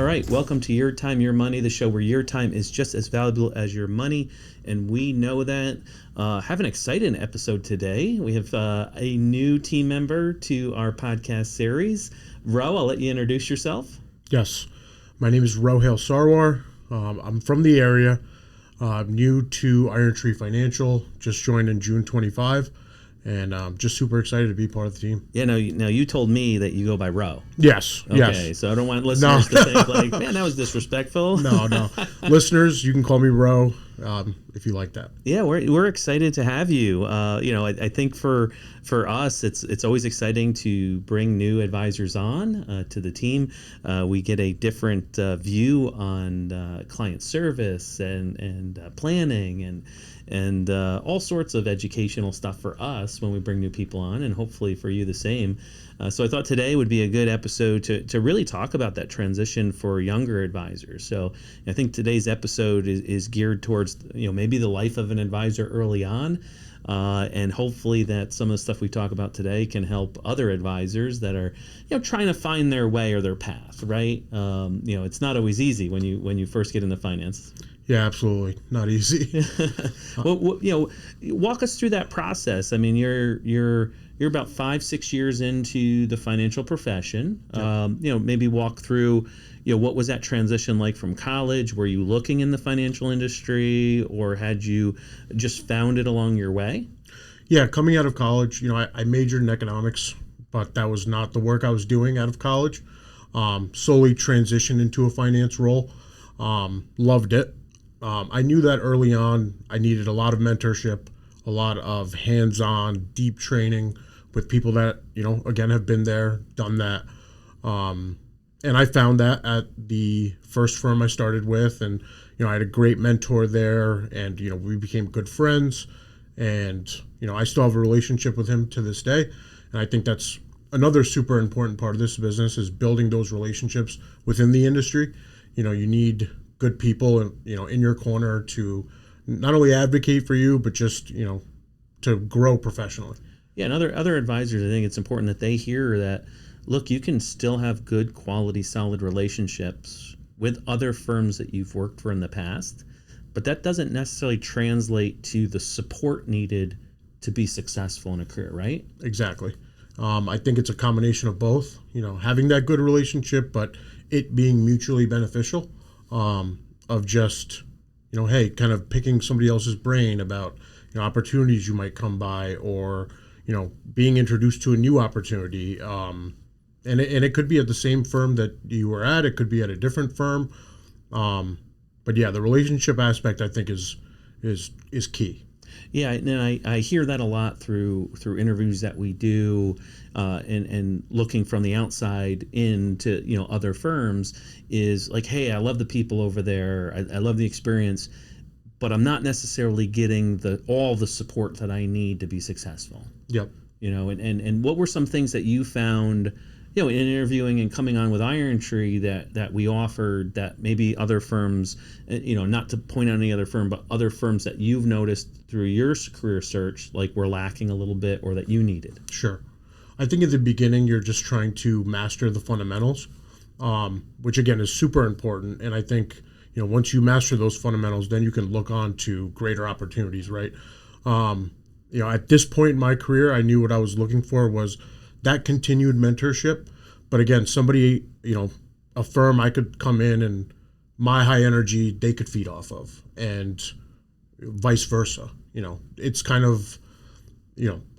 All right, welcome to Your Time, Your Money, the show where your time is just as valuable as your money, and we know that. Have an exciting episode today. We have a new team member to our podcast series. Ro, I'll let you introduce yourself. Yes, my name is ROHAIL SARWAR. I'm from the area. I'm new to Iron Tree Financial, just joined in June 25, and I'm just super excited to be part of the team. Yeah, now you told me that you go by Ro. Yes, Okay, yes. so I don't want listeners to think like, man, that was disrespectful. No. Listeners, you can call me Ro if you like that. Yeah, we're excited to have you. I think for us, it's always exciting to bring new advisors on to the team. We get a different view on client service and planning and all sorts of educational stuff for us when we bring new people on, and hopefully for you the same. So I thought today would be a good episode to really talk about that transition for younger advisors. So I think today's episode is geared towards maybe the life of an advisor early on, and hopefully that some of the stuff we talk about today can help other advisors that are trying to find their way or their path. Right? It's not always easy when you first get into finance. Yeah, absolutely. Not easy. Well, walk us through that process. I mean, you're about 5-6 years into the financial profession. Yeah. Maybe walk through, what was that transition like from college? Were you looking in the financial industry, or had you just found it along your way? Yeah, coming out of college, I majored in economics, but that was not the work I was doing out of college. Slowly transitioned into a finance role. Loved it. I knew that early on I needed a lot of mentorship, a lot of hands-on, deep training with people that, again, have been there, done that. And I found that at the first firm I started with. And, I had a great mentor there, and, we became good friends. And, I still have a relationship with him to this day. And I think that's another super important part of this business, is building those relationships within the industry. You need good people, in your corner to not only advocate for you, but just, to grow professionally. Yeah, and other advisors, I think it's important that they hear that, look, you can still have good quality, solid relationships with other firms that you've worked for in the past, but that doesn't necessarily translate to the support needed to be successful in a career, right? Exactly. I think it's a combination of both, having that good relationship, but it being mutually beneficial, of just, hey, kind of picking somebody else's brain about, opportunities you might come by, or, being introduced to a new opportunity. And it could be at the same firm that you were at. It could be at a different firm. But yeah, the relationship aspect, I think, is key. Yeah, and I hear that a lot through interviews that we do, and looking from the outside into other firms, is like, hey, I love the people over there, I love the experience, but I'm not necessarily getting all the support that I need to be successful. Yep. And what were some things that you found, in interviewing and coming on with Iron Tree that we offered that maybe other firms, not to point out any other firm, but other firms that you've noticed through your career search, like were lacking a little bit or that you needed? Sure. I think at the beginning, you're just trying to master the fundamentals, which again is super important. And I think, once you master those fundamentals, then you can look on to greater opportunities, right? At this point in my career, I knew what I was looking for was that continued mentorship. But again, somebody, a firm I could come in and my high energy, they could feed off of, and vice versa. It's kind of,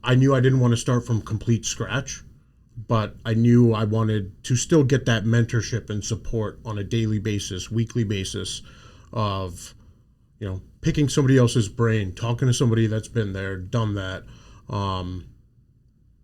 I knew I didn't want to start from complete scratch, but I knew I wanted to still get that mentorship and support on a daily basis, weekly basis of, picking somebody else's brain, talking to somebody that's been there, done that.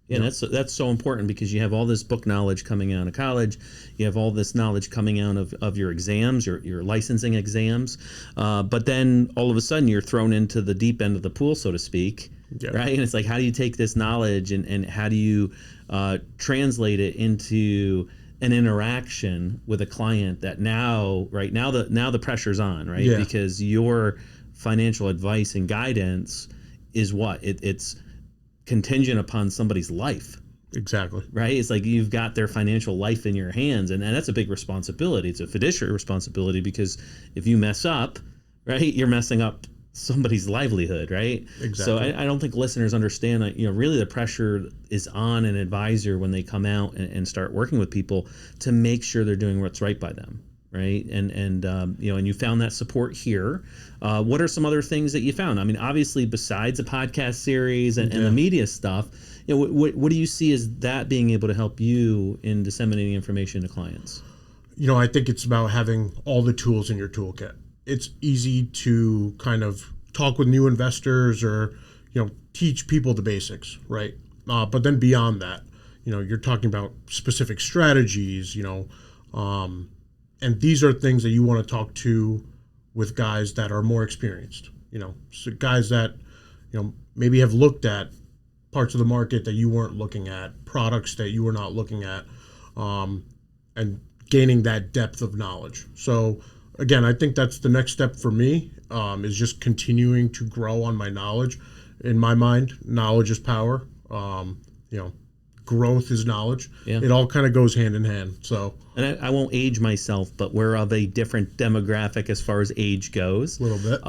Yeah, that's so important, because you have all this book knowledge coming out of college. You have all this knowledge coming out of your exams, your licensing exams. But then all of a sudden you're thrown into the deep end of the pool, so to speak. Yeah. Right? And it's like, how do you take this knowledge and how do you translate it into an interaction with a client that now the pressure's on, right? Yeah. Because your financial advice and guidance is what? It's contingent upon somebody's life. Exactly. right? It's like you've got their financial life in your hands, and that's a big responsibility. It's a fiduciary responsibility because if you mess up, right, you're messing up somebody's livelihood, right? So Exactly. I don't think listeners understand that, really the pressure is on an advisor when they come out and start working with people to make sure they're doing what's right by them. Right. And you found that support here. What are some other things that you found? I mean, obviously, besides the podcast series and the media stuff, what do you see as that being able to help you in disseminating information to clients? I think it's about having all the tools in your toolkit. It's easy to kind of talk with new investors or, teach people the basics, right? But then beyond that, you're talking about specific strategies, and these are things that you want to talk to with guys that are more experienced, so guys that, maybe have looked at parts of the market that you weren't looking at, products that you were not looking at, and gaining that depth of knowledge. So again, I think that's the next step for me, is just continuing to grow on my knowledge. In my mind, knowledge is power. Growth is knowledge. Yeah. It all kind of goes hand in hand. So, and I won't age myself, but we're of a different demographic as far as age goes. A little bit.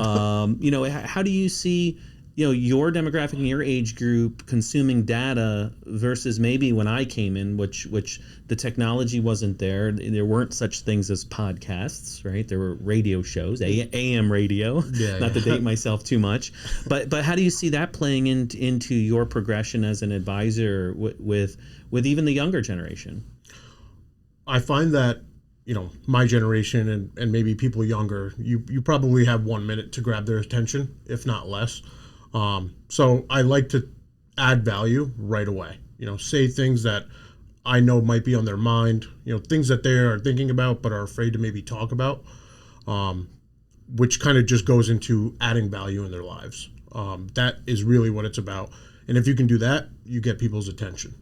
How do you see, your demographic and your age group consuming data versus maybe when I came in, which the technology wasn't there. There weren't such things as podcasts, right? There were radio shows, AM radio, not to date myself too much. But how do you see that playing into your progression as an advisor with even the younger generation? I find that, my generation and maybe people younger, you probably have 1 minute to grab their attention, if not less. So I like to add value right away, say things that I know might be on their mind, things that they are thinking about but are afraid to maybe talk about, which kind of just goes into adding value in their lives. That is really what it's about. And if you can do that, you get people's attention.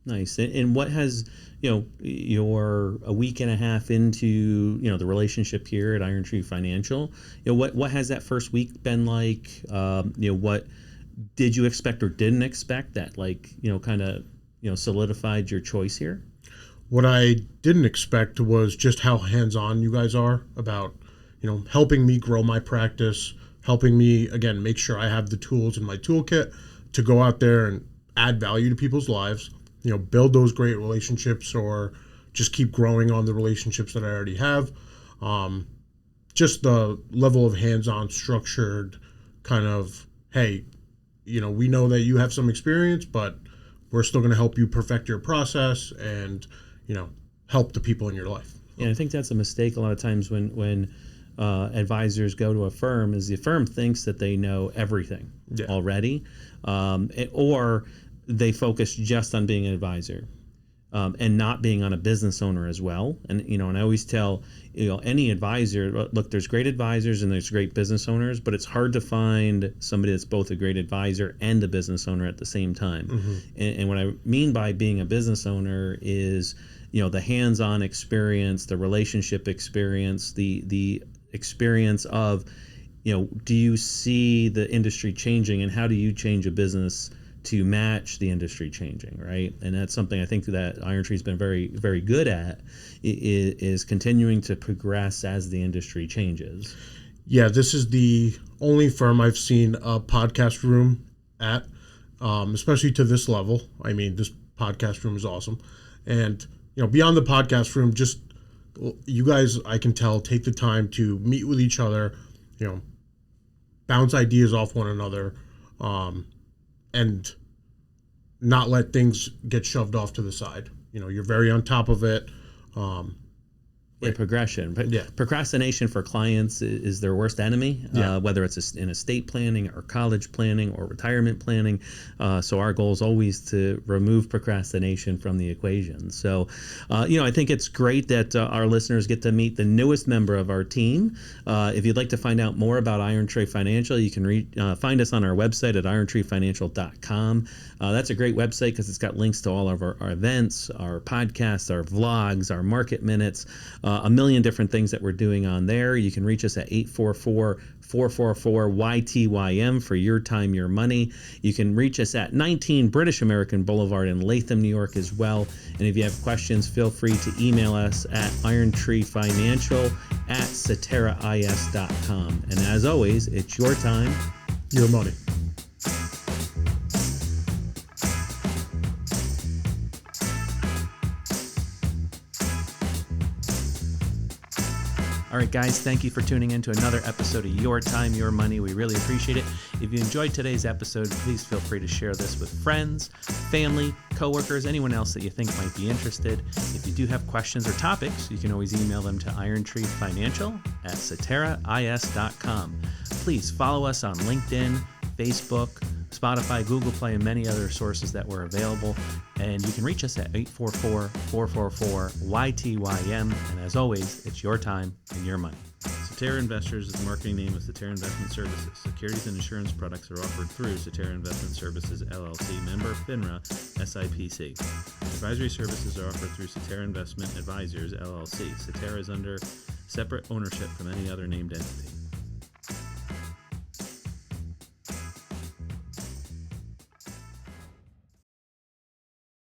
Nice. And what has, you're a week and a half into, the relationship here at Iron Tree Financial, what has that first week been like? What did you expect or didn't expect that kind of, solidified your choice here? What I didn't expect was just how hands-on you guys are about, helping me grow my practice, helping me, again, make sure I have the tools in my toolkit to go out there and add value to people's lives, build those great relationships or just keep growing on the relationships that I already have. Just the level of hands-on structured kind of, hey, we know that you have some experience, but we're still going to help you perfect your process and, help the people in your life. Yeah, I think that's a mistake a lot of times when advisors go to a firm is the firm thinks that they know everything already, or they focus just on being an advisor and not being on a business owner as well. And and I always tell any advisor, look, there's great advisors and there's great business owners, but it's hard to find somebody that's both a great advisor and a business owner at the same time. Mm-hmm. And what I mean by being a business owner is the hands-on experience, the relationship experience, the experience of do you see the industry changing and how do you change a business to match the industry changing, right? And that's something I think that Iron Tree's been very, very good at, is continuing to progress as the industry changes. Yeah, this is the only firm I've seen a podcast room at, especially to this level. I mean, this podcast room is awesome. And, beyond the podcast room, just you guys, I can tell, take the time to meet with each other, bounce ideas off one another, and not let things get shoved off to the side. You're very on top of it. Progression. Procrastination for clients is their worst enemy, whether it's in estate planning or college planning or retirement planning. So our goal is always to remove procrastination from the equation. So, I think it's great that our listeners get to meet the newest member of our team. If you'd like to find out more about Iron Tree Financial, you can find us on our website at irontreefinancial.com. That's a great website because it's got links to all of our events, our podcasts, our vlogs, our market minutes. a million different things that we're doing on there. You can reach us at 844-444-YTYM for Your Time, Your Money. You can reach us at 19 British American Boulevard in Latham, New York as well. And if you have questions, feel free to email us at irontreefinancial@saterais.com. And as always, it's your time, Your money. All right, guys, thank you for tuning in to another episode of Your Time, Your Money. We really appreciate it. If you enjoyed today's episode, please feel free to share this with friends, family, coworkers, anyone else that you think might be interested. If you do have questions or topics, you can always email them to irontreefinancial@saterais.com. Please follow us on LinkedIn, Facebook, Spotify, Google Play, and many other sources that were available. And you can reach us at 844-444-YTYM. And as always, it's your time and your money. Cetera Investors is the marketing name of Cetera Investment Services. Securities and insurance products are offered through Cetera Investment Services, LLC, member FINRA, SIPC. Advisory services are offered through Cetera Investment Advisors, LLC. Cetera is under separate ownership from any other named entity.